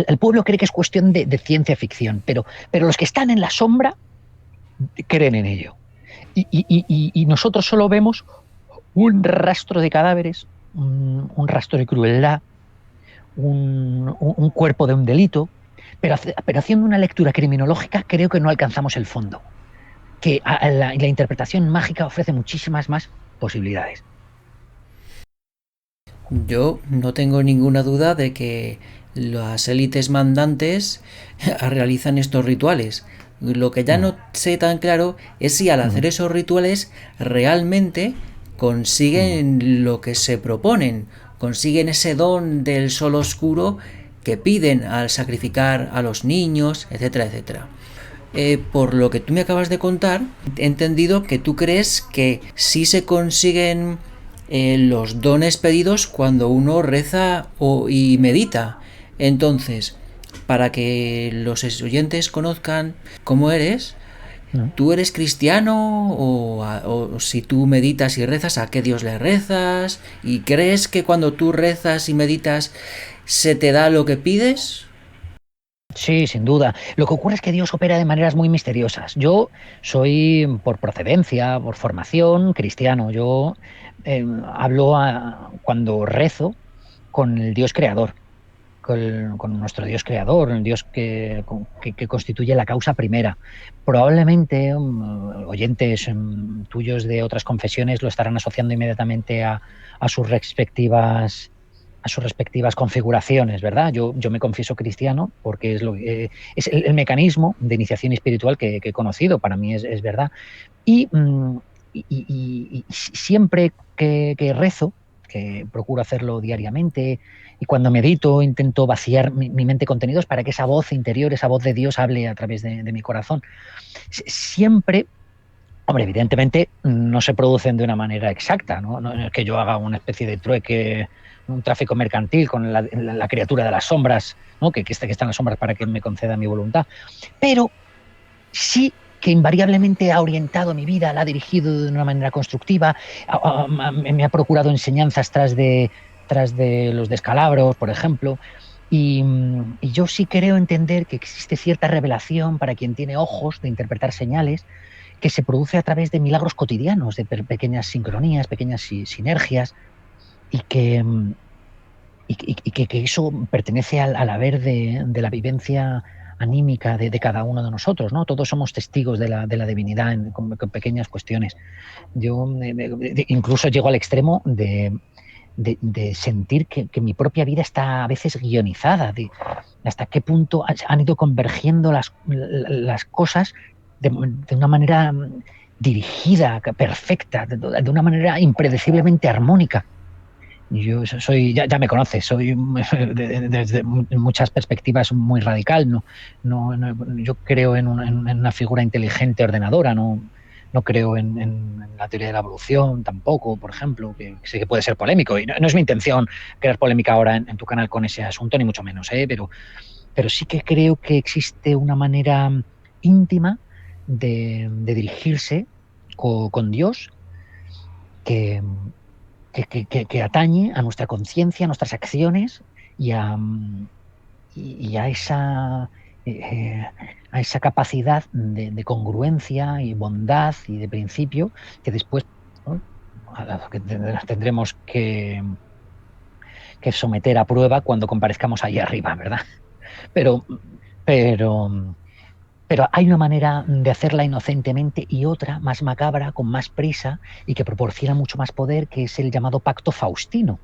el pueblo cree que es cuestión de ciencia ficción, pero los que están en la sombra creen en ello. Y nosotros solo vemos un rastro de cadáveres, un rastro de crueldad, un cuerpo de un delito, pero haciendo una lectura criminológica creo que no alcanzamos el fondo, que la interpretación mágica ofrece muchísimas más posibilidades. Yo no tengo ninguna duda de que las élites mandantes realizan estos rituales. Lo que ya Mm, no sé tan claro es si al hacer mm, esos rituales realmente mm. consiguen lo que se proponen, consiguen ese don del sol oscuro que piden al sacrificar a los niños, etcétera, etcétera. Por lo que tú me acabas de contar, he entendido que tú crees que sí se consiguen los dones pedidos cuando uno reza y medita. Entonces, para que los oyentes conozcan cómo eres, Mm. ¿tú eres cristiano o si tú meditas y rezas, a qué Dios le rezas? ¿Y crees que cuando tú rezas y meditas se te da lo que pides? Sí, sin duda. Lo que ocurre es que Dios opera de maneras muy misteriosas. Yo soy, por procedencia, por formación, cristiano. Yo hablo cuando rezo con el Dios creador, con nuestro Dios creador, el Dios que constituye la causa primera. Probablemente oyentes tuyos de otras confesiones lo estarán asociando inmediatamente a sus respectivas configuraciones, ¿verdad? Yo me confieso cristiano porque es el mecanismo de iniciación espiritual que he conocido, para mí es verdad. Y, y siempre que rezo, que procuro hacerlo diariamente, y cuando medito intento vaciar mi mente de contenidos para que esa voz interior, esa voz de Dios hable a través de mi corazón. Siempre, hombre, evidentemente no se producen de una manera exacta, ¿no? No es que yo haga una especie de trueque, un tráfico mercantil con la criatura de las sombras, ¿no? Que está en las sombras para que me conceda mi voluntad. Pero sí que invariablemente ha orientado mi vida, la ha dirigido de una manera constructiva, me ha procurado enseñanzas tras de los descalabros, por ejemplo. Y yo sí creo entender que existe cierta revelación para quien tiene ojos de interpretar señales que se produce a través de milagros cotidianos, de pequeñas sincronías, pequeñas sinergias, y que eso pertenece al haber de la vivencia anímica de cada uno de nosotros, ¿no? Todos somos testigos de la divinidad con pequeñas cuestiones. Yo incluso llego al extremo de sentir que mi propia vida está a veces guionizada, de hasta qué punto han ido convergiendo las cosas de una manera dirigida, perfecta, de una manera impredeciblemente armónica. Yo soy, ya me conoces, soy desde muchas perspectivas muy radical. Yo creo en una figura inteligente ordenadora, no creo en la teoría de la evolución tampoco, por ejemplo, que sé que puede ser polémico. Y no es mi intención crear polémica ahora en tu canal con ese asunto, ni mucho menos, pero sí que creo que existe una manera íntima de dirigirse con Dios que, que atañe a nuestra conciencia, a nuestras acciones y y eh, a esa capacidad de congruencia y bondad y de principio que después, ¿no? A la que tendremos que someter a prueba cuando comparezcamos ahí arriba, ¿verdad? Pero, pero, pero hay una manera de hacerla inocentemente y otra más macabra, con más prisa y que proporciona mucho más poder, que es el llamado pacto faustino,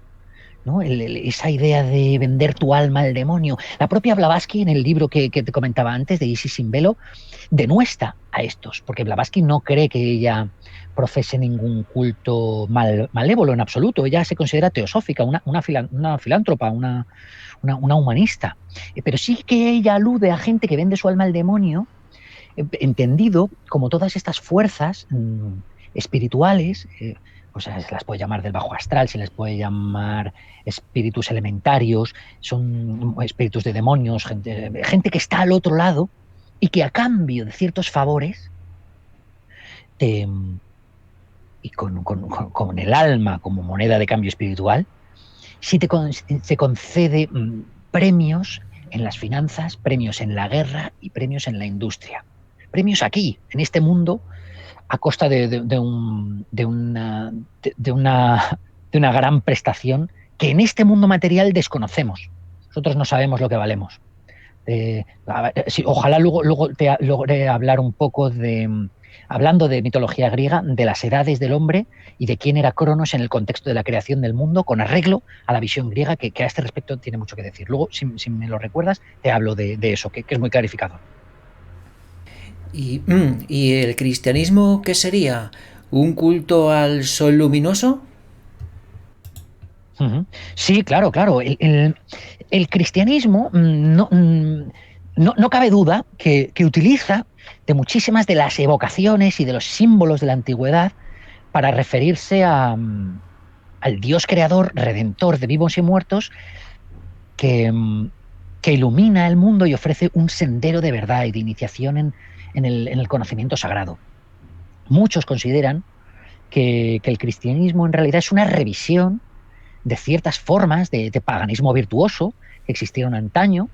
¿no? Esa idea de vender tu alma al demonio. La propia Blavatsky, en el libro que te comentaba antes, de Isis sin velo, denuestra a estos, porque Blavatsky no cree que ella profese ningún culto malévolo en absoluto. Ella se considera teosófica, una filántropa, una humanista. Pero sí que ella alude a gente que vende su alma al demonio, entendido como todas estas fuerzas espirituales, o sea, se las puede llamar del bajo astral, se les puede llamar espíritus elementarios, son espíritus de demonios, gente que está al otro lado y que a cambio de ciertos favores te, y con el alma como moneda de cambio espiritual, sí se concede premios en las finanzas, premios en la guerra y premios en la industria. Premios aquí, en este mundo, a costa de de una gran prestación que en este mundo material desconocemos. Nosotros no sabemos lo que valemos. Sí, ojalá luego te logre hablar un poco hablando de mitología griega, de las edades del hombre y de quién era Cronos en el contexto de la creación del mundo, con arreglo a la visión griega, que a este respecto tiene mucho que decir. Luego, si me lo recuerdas, te hablo de eso, que es muy clarificador. ¿Y el cristianismo qué sería? ¿Un culto al sol luminoso? Sí, claro, claro. El cristianismo no cabe duda que utiliza de muchísimas de las evocaciones y de los símbolos de la antigüedad para referirse al Dios creador, redentor de vivos y muertos, que, que ilumina el mundo y ofrece un sendero de verdad y de iniciación en el conocimiento sagrado. Muchos consideran que el cristianismo en realidad es una revisión de ciertas formas de paganismo virtuoso que existieron antaño,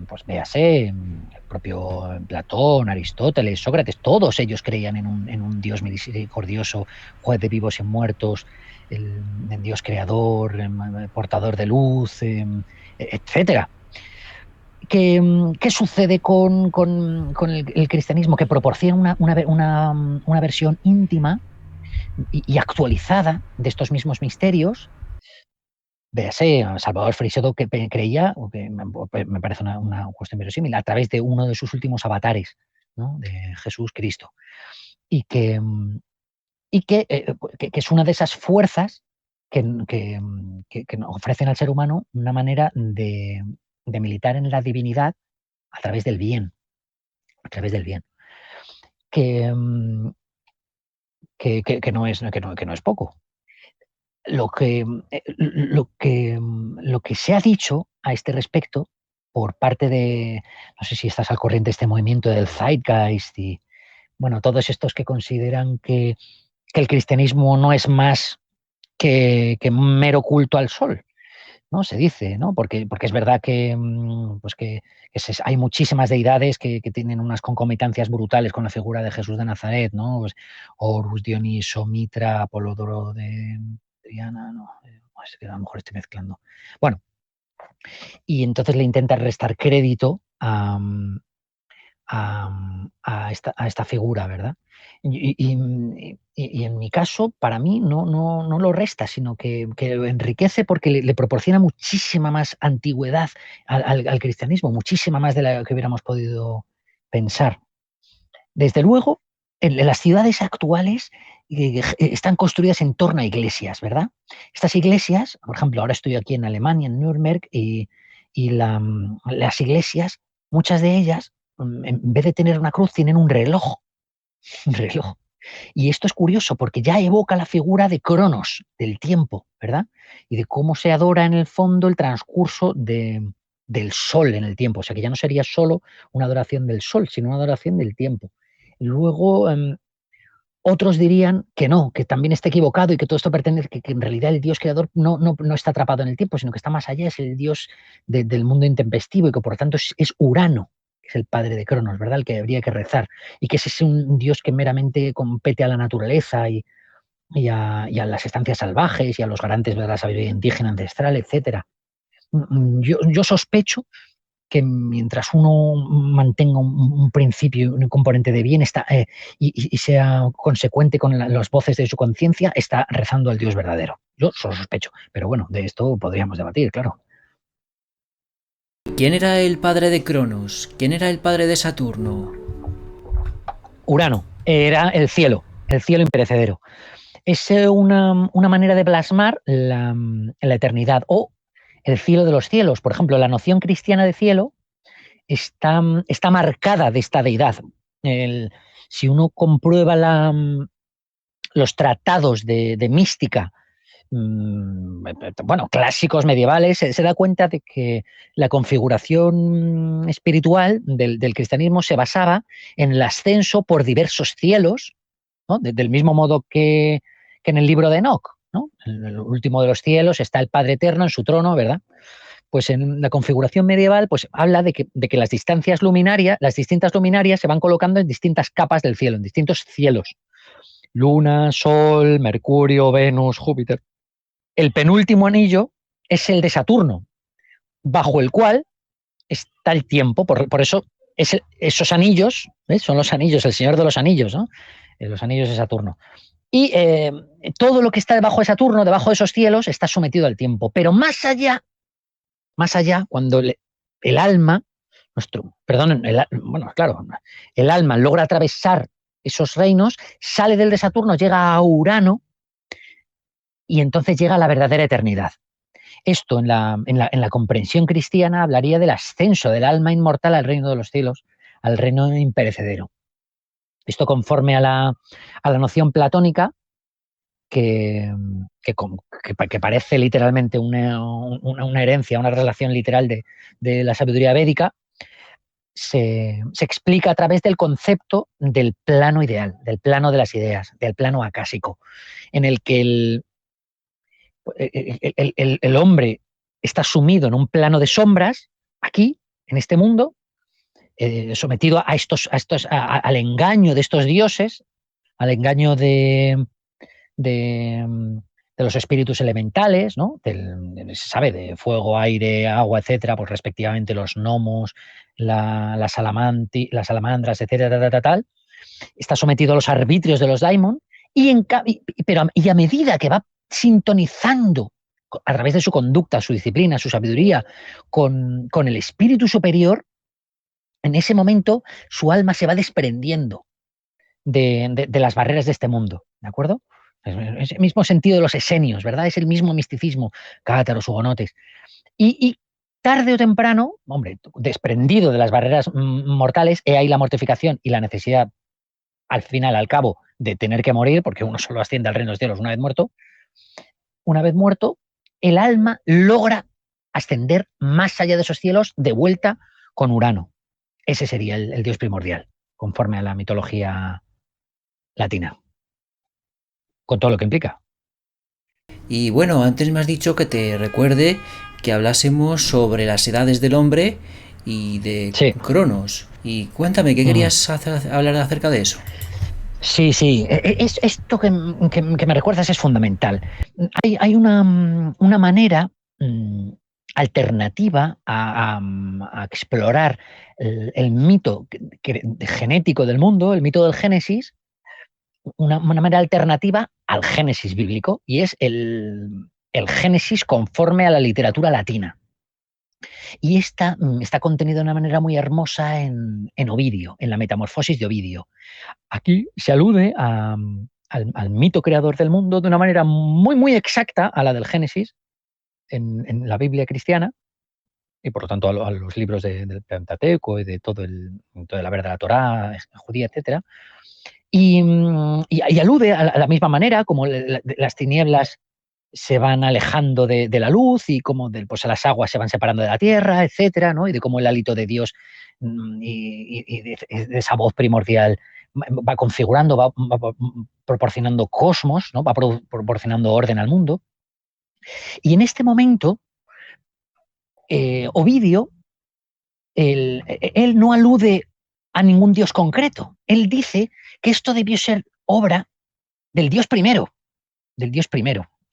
pues véase, el propio Platón, Aristóteles, Sócrates, todos ellos creían en un Dios misericordioso, juez de vivos y muertos, en Dios creador, portador de luz, etcétera. ¿Qué sucede con el cristianismo? Que proporciona una versión íntima y actualizada de estos mismos misterios. Véase, Salvador Freixedo que creía, o que me parece una cuestión verosímil, a través de uno de sus últimos avatares, ¿no? De Jesús Cristo. Y que es una de esas fuerzas que nos ofrecen al ser humano una manera de militar en la divinidad a través del bien, a través del bien. Que, que no es poco. Lo que se ha dicho a este respecto por parte de, no sé si estás al corriente de este movimiento del Zeitgeist y, bueno, todos estos que consideran que el cristianismo no es más que un mero culto al sol, ¿no? Se dice, ¿no? Porque es verdad pues hay muchísimas deidades que tienen unas concomitancias brutales con la figura de Jesús de Nazaret, ¿no? Pues Horus, Dioniso, Mitra, Apolodoro de Triana, no, es que a lo mejor estoy mezclando. Bueno, y entonces le intenta restar crédito a esta figura, ¿verdad? Y en mi caso, para mí, no lo resta, sino que lo enriquece porque le proporciona muchísima más antigüedad al cristianismo, muchísima más de la que hubiéramos podido pensar. Desde luego, en las ciudades actuales están construidas en torno a iglesias, ¿verdad? Estas iglesias, por ejemplo, ahora estoy aquí en Alemania, en Nuremberg, y las iglesias, muchas de ellas, en vez de tener una cruz, tienen un reloj, un reloj. Y esto es curioso porque ya evoca la figura de Cronos, del tiempo, ¿verdad? Y de cómo se adora en el fondo el transcurso del sol en el tiempo. O sea, que ya no sería solo una adoración del sol, sino una adoración del tiempo. Luego, otros dirían que no, que también está equivocado y que todo esto pertenece, que en realidad el Dios creador no está atrapado en el tiempo, sino que está más allá, es el Dios del mundo intempestivo y que por tanto es Urano, que es el padre de Cronos, ¿verdad? El que habría que rezar. Y que ese es un Dios que meramente compete a la naturaleza y a las estancias salvajes y a los garantes de la sabiduría indígena ancestral, etc. Yo sospecho que mientras uno mantenga un principio, un componente de bien y sea consecuente con las voces de su conciencia, está rezando al Dios verdadero. Yo solo sospecho, pero bueno, de esto podríamos debatir, claro. ¿Quién era el padre de Cronos? ¿Quién era el padre de Saturno? Urano era el cielo imperecedero. Es una manera de plasmar la eternidad o el cielo de los cielos. Por ejemplo, la noción cristiana de cielo está marcada de esta deidad. Si uno comprueba los tratados de mística, bueno, clásicos medievales, se da cuenta de que la configuración espiritual del cristianismo se basaba en el ascenso por diversos cielos, ¿no? Del mismo modo que en el libro de Enoch, ¿no? En el último de los cielos está el Padre Eterno en su trono, ¿verdad? Pues en la configuración medieval pues habla de que las distintas luminarias se van colocando en distintas capas del cielo, en distintos cielos. Luna, Sol, Mercurio, Venus, Júpiter. El penúltimo anillo es el de Saturno, bajo el cual está el tiempo, por eso esos anillos, ¿ves? Son los anillos, el Señor de los Anillos, ¿no? Los anillos de Saturno. Y todo lo que está debajo de Saturno, debajo de esos cielos, está sometido al tiempo. Pero más allá, cuando el alma, bueno, claro, el alma logra atravesar esos reinos, sale del de Saturno, llega a Urano y entonces llega a la verdadera eternidad. Esto en la comprensión cristiana hablaría del ascenso del alma inmortal al reino de los cielos, al reino imperecedero. Esto conforme a la noción platónica que parece literalmente una herencia, una relación literal de la sabiduría védica, se explica a través del concepto del plano ideal, del plano de las ideas, del plano acásico, en el que el hombre está sumido en un plano de sombras, aquí, en este mundo, sometido al engaño de estos dioses, al engaño de los espíritus elementales, ¿no? Se sabe, de fuego, aire, agua, etcétera, pues respectivamente los gnomos, las salamandras, etcétera, tal. Está sometido a los arbitrios de los daimon y a medida que va sintonizando a través de su conducta, su disciplina, su sabiduría con el espíritu superior, en ese momento su alma se va desprendiendo de las barreras de este mundo, ¿de acuerdo? Es el mismo sentido de los esenios, ¿verdad? Es el mismo misticismo, cátaros, hugonotes. Y tarde o temprano, hombre, desprendido de las barreras mortales, he ahí la mortificación y la necesidad, al final, al cabo, de tener que morir, porque uno solo asciende al reino de los cielos una vez muerto. Una vez muerto, el alma logra ascender más allá de esos cielos de vuelta con Urano. Ese sería el dios primordial, conforme a la mitología latina, con todo lo que implica. Y bueno, antes me has dicho que te recuerde que hablásemos sobre las edades del hombre y de Sí. Cronos. Y cuéntame, ¿qué querías hablar acerca de eso? Sí, sí. Esto que me recuerdas es fundamental. Hay una manera alternativa a explorar el mito genético del mundo, el mito del Génesis, una manera alternativa al Génesis bíblico, y es el Génesis conforme a la literatura latina. Y está contenido de una manera muy hermosa en Ovidio, en la Metamorfosis de Ovidio. Aquí se alude al mito creador del mundo de una manera muy, muy exacta a la del Génesis en la Biblia cristiana, y por lo tanto a los libros del Pentateuco y de toda la verdad de la Torá judía, etc. Y alude a la misma manera como las tinieblas se van alejando de la luz y como pues las aguas se van separando de la tierra, etcétera, ¿no? Y de cómo el hálito de Dios y de esa voz primordial va configurando, va proporcionando cosmos, ¿no? Va proporcionando orden al mundo. Y en este momento, Ovidio, él no alude a ningún dios concreto. Él dice que esto debió ser obra del dios primero, ¿de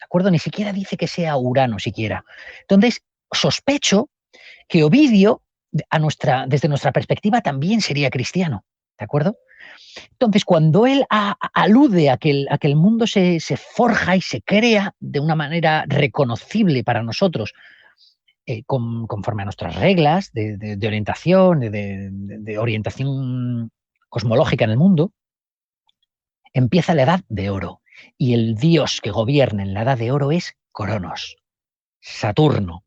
acuerdo? Ni siquiera dice que sea Urano, siquiera. Entonces, sospecho que Ovidio, desde nuestra perspectiva, también sería cristiano, ¿de acuerdo? Entonces, cuando él alude a que el mundo se forja y se crea de una manera reconocible para nosotros, conforme a nuestras reglas de orientación, de orientación cosmológica en el mundo, empieza la Edad de Oro. Y el dios que gobierna en la Edad de Oro es Cronos, Saturno,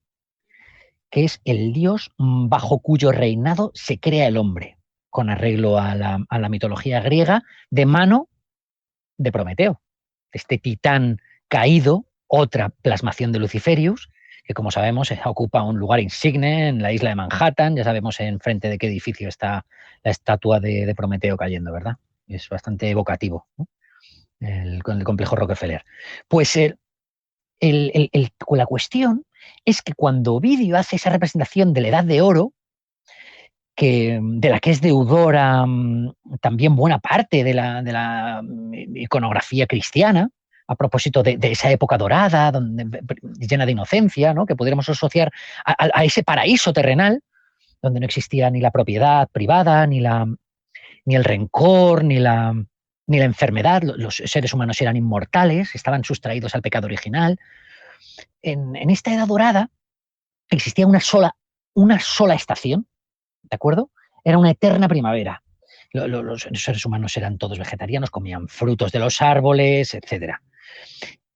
que es el dios bajo cuyo reinado se crea el hombre, con arreglo a la mitología griega, de mano de Prometeo, este titán caído, otra plasmación de Luciferius, que como sabemos ocupa un lugar insigne en la isla de Manhattan. Ya sabemos en frente de qué edificio está la estatua de Prometeo cayendo, ¿verdad? Es bastante evocativo, ¿no? Con el complejo Rockefeller. Pues la cuestión es que cuando Ovidio hace esa representación de la Edad de Oro, de la que es deudora también buena parte de la iconografía cristiana, a propósito de esa época dorada, llena de inocencia, ¿no? Que podríamos asociar a ese paraíso terrenal, donde no existía ni la propiedad privada, ni el rencor, ni la enfermedad. Los seres humanos eran inmortales, estaban sustraídos al pecado original. En esta edad dorada existía una sola estación, ¿de acuerdo? Era una eterna primavera. Los seres humanos eran todos vegetarianos, comían frutos de los árboles, etc.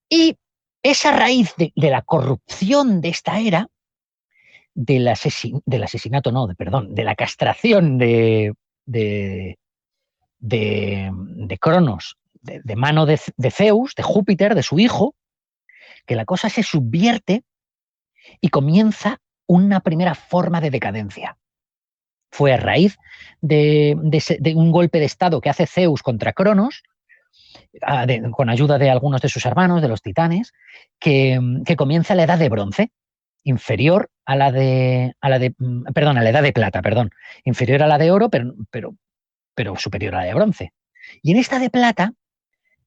Y esa raíz de la corrupción de esta era, del asesinato, no, perdón, de la castración de Cronos, de mano de Zeus, de Júpiter, de su hijo, que la cosa se subvierte y comienza una primera forma de decadencia. Fue a raíz de un golpe de estado que hace Zeus contra Cronos, con ayuda de algunos de sus hermanos, de los titanes, que comienza la edad de bronce, inferior a la edad de plata, inferior a la de oro, pero superior a la de bronce. Y en esta de plata,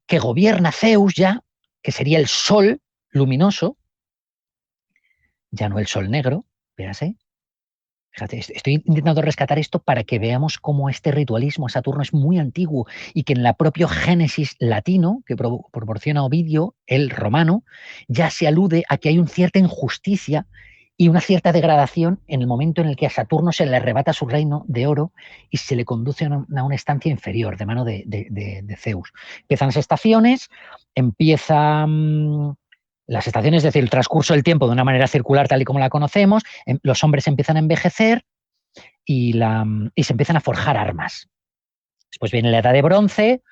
que gobierna Zeus ya, que sería el sol luminoso, ya no el sol negro, véase. Fíjate, estoy intentando rescatar esto para que veamos cómo este ritualismo a Saturno es muy antiguo y que en la propio Génesis latino, que proporciona Ovidio, el romano, ya se alude a que hay una cierta injusticia y una cierta degradación en el momento en el que a Saturno se le arrebata su reino de oro y se le conduce a una estancia inferior de mano de Zeus. Empiezan las estaciones, las estaciones, es decir, el transcurso del tiempo de una manera circular tal y como la conocemos, los hombres empiezan a envejecer y se empiezan a forjar armas. Después viene la edad de bronce,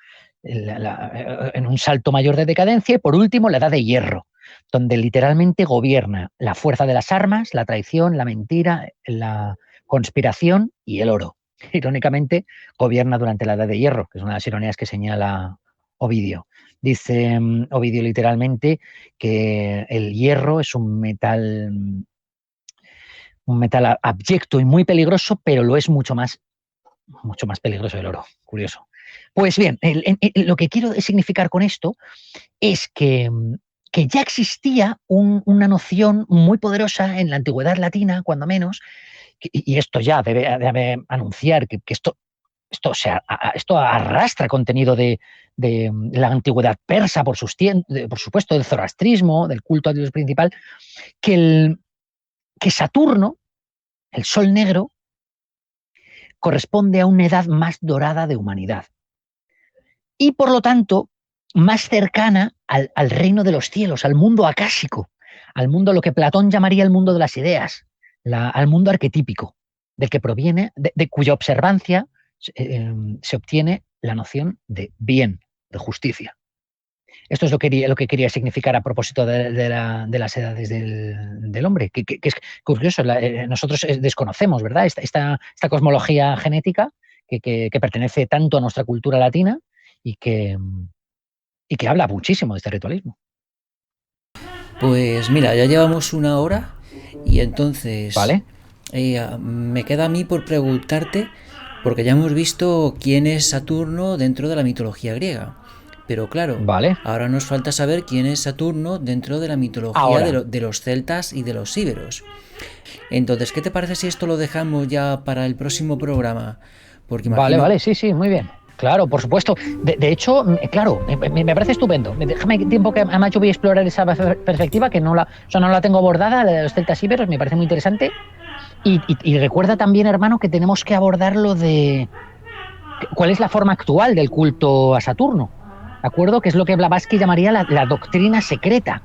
en un salto mayor de decadencia, y por último la edad de hierro, donde literalmente gobierna la fuerza de las armas, la traición, la mentira, la conspiración y el oro. Irónicamente, gobierna durante la edad de hierro, que es una de las ironías que señala Ovidio. Dice Ovidio literalmente que el hierro es un metal abyecto y muy peligroso, pero lo es mucho más peligroso el oro. Curioso. Pues bien, lo que quiero significar con esto es que ya existía una noción muy poderosa en la antigüedad latina, cuando menos, y esto ya debe anunciar que esto arrastra contenido de la antigüedad persa, por supuesto, del zoroastrismo, del culto al dios principal, que Saturno, el sol negro, corresponde a una edad más dorada de humanidad y, por lo tanto, más cercana al reino de los cielos, al mundo acásico, al mundo, lo que Platón llamaría el mundo de las ideas, al mundo arquetípico, del que proviene, de cuya observancia se obtiene la noción de bien, de justicia. Esto es lo que quería significar a propósito de las edades del hombre, que es curioso. Nosotros desconocemos, ¿verdad?, esta cosmología genética que pertenece tanto a nuestra cultura latina y que habla muchísimo de este ritualismo. Pues mira, ya llevamos una hora y entonces ¿Vale? me queda a mí por preguntarte, porque ya hemos visto quién es Saturno dentro de la mitología griega. Pero claro, Vale. ahora nos falta saber quién es Saturno dentro de la mitología de los celtas y de los íberos. Entonces, ¿qué te parece si esto lo dejamos ya para el próximo programa? Porque imagino... Vale, sí, muy bien. Claro, por supuesto. De hecho, claro, me parece estupendo. Déjame tiempo que además yo voy a explorar esa perspectiva que no la tengo abordada, la de los celtas íberos, me parece muy interesante. Y recuerda también, hermano, que tenemos que abordar lo de cuál es la forma actual del culto a Saturno. ¿De acuerdo? Que es lo que Blavatsky llamaría la doctrina secreta.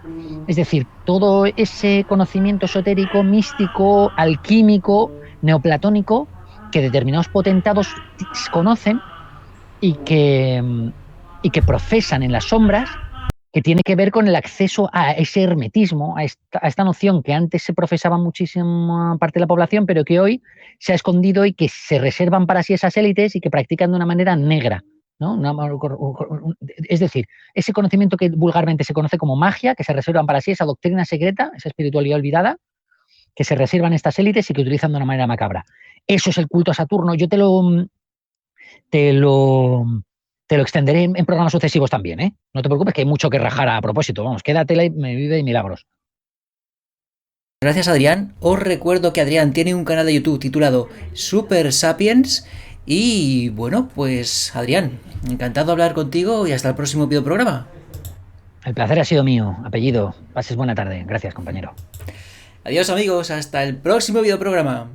Es decir, todo ese conocimiento esotérico, místico, alquímico, neoplatónico, que determinados potentados conocen y que profesan en las sombras, que tiene que ver con el acceso a ese hermetismo, a esta noción que antes se profesaba muchísima parte de la población, pero que hoy se ha escondido y que se reservan para sí esas élites y que practican de una manera negra, ¿no? Es decir, ese conocimiento que vulgarmente se conoce como magia, que se reservan para sí, esa doctrina secreta, esa espiritualidad olvidada, que se reservan estas élites y que utilizan de una manera macabra. Eso es el culto a Saturno. Yo te lo, te lo extenderé en programas sucesivos también, ¿eh? No te preocupes, que hay mucho que rajar a propósito. Vamos, quédatela y me vive de milagros. Gracias, Adrián. Os recuerdo que Adrián tiene un canal de YouTube titulado Super Sapiens. Y bueno, pues Adrián, encantado de hablar contigo y hasta el próximo videoprograma. El placer ha sido mío. Apellido. Pases buena tarde. Gracias, compañero. Adiós amigos, hasta el próximo videoprograma.